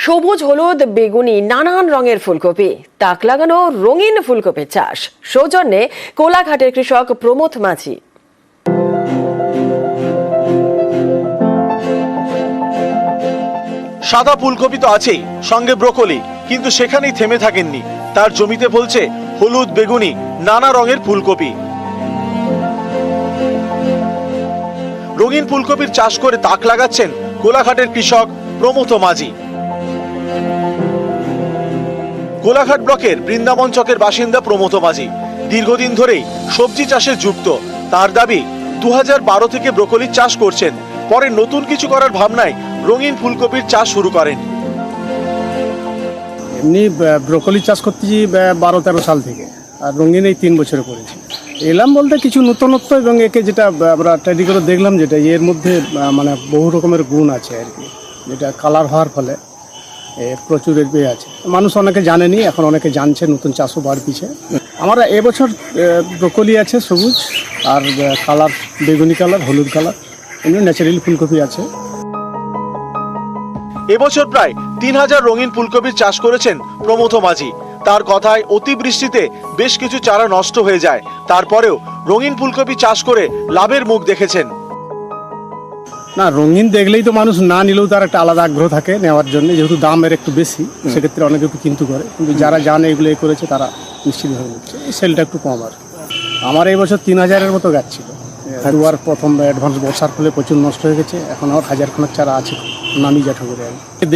সবুজ, হলুদ, বেগুনি নানান রঙের ফুলকপি, তাক লাগানো রঙিন ফুলকপির চাষ। সৌজন্যে কোলাঘাটের কৃষক প্রমথ মাঝি। সাদা ফুলকপি তো আছেই, সঙ্গে ব্রোকলি, কিন্তু সেখানেই থেমে থাকেননি। তার জমিতে ফলছে হলুদ, বেগুনি নানা রঙের ফুলকপি। রঙিন ফুলকপির চাষ করে তাক লাগাচ্ছেন কোলাঘাটের কৃষক প্রমথ মাঝি। কোলাঘাট ব্লকের বৃন্দাবন চকের বাসিন্দা প্রমথ মাঝি দীর্ঘদিন ধরেই সবজি চাষে যুক্ত। তার দাবি 2012 থেকে ব্রোকলির চাষ করছেন, পরে নতুন কিছু করার ভাবনায় রঙিন ফুলকপির চাষ শুরু করেন। এমনি ব্রোকলি চাষ করতেছি 12-13 সাল থেকে, আর রঙিন এই 3 বছরে করেছি। এলাম বলতে কিছু নতুনত্ব, এবং একে যেটা আমরা ট্রাই করে দেখলাম, যেটা এর মধ্যে মানে বহু রকমের গুণ আছে আর কি, যেটা কালার হওয়ার ফলে প্রচুর এর আছে। মানুষ অনেকে জানেনি, এখন অনেকে জানছে, নতুন চাষও বাড়তিছে। আমার এবছর ব্রোকলি আছে সবুজ, আর কালার বেগুনি কালার, হলুদ কালার, এমনি ন্যাচারালি ফুলকপি আছে। এবছর প্রায় 3000 রঙিন ফুলকপির চাষ করেছেন প্রমথ মাঝি। তার কথায় অতিবৃষ্টিতে বেশ কিছু চারা নষ্ট হয়ে যায়, তারপরেও রঙিন ফুলকপি চাষ করে লাভের মুখ দেখেছেন। না, রঙিন দেখলেই তো মানুষ না নিলেও তার একটা আলাদা আগ্রহ থাকে নেওয়ার জন্য, যেহেতু দামের একটু বেশি, সেক্ষেত্রে অনেকে একটু কিন্তু করে। কিন্তু যারা জানে এগুলো করেছে তারা নিশ্চিতভাবে নিচ্ছে, সেলটা একটু কম। আর আমার এই বছর 3000-এর মতো গাছ ছিল। দুবার প্রথম অ্যাডভান্স বর্ষার ফলে প্রচুর নষ্ট হয়ে গেছে, এখন আর 1000 চারা আছে, নামি জ্যাঠা করে।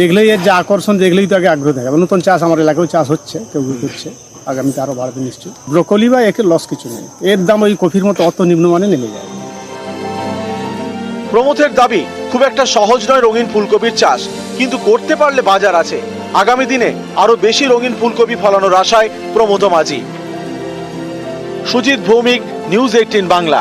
দেখলেই এর যে আকর্ষণ, দেখলেই তো আগে আগ্রহ থাকে। নতুন চাষ আমার এলাকায় চাষ হচ্ছে, কেউ করছে, আগামীতে আরও বাড়বে নিশ্চয়ই। ব্রোকলি বা একে লস কিছু নেই, এর দাম ওই কফির মতো অত নিম্নমানে নেমে যায়। প্রমথের দাবি খুব একটা সহজ নয় রঙিন ফুলকপির চাষ, কিন্তু করতে পারলে বাজার আছে। আগামী দিনে আরো বেশি রঙিন ফুলকপি ফলানোর আশায় প্রমথ মাঝি। সুজিত ভৌমিক, নিউজ 18 বাংলা।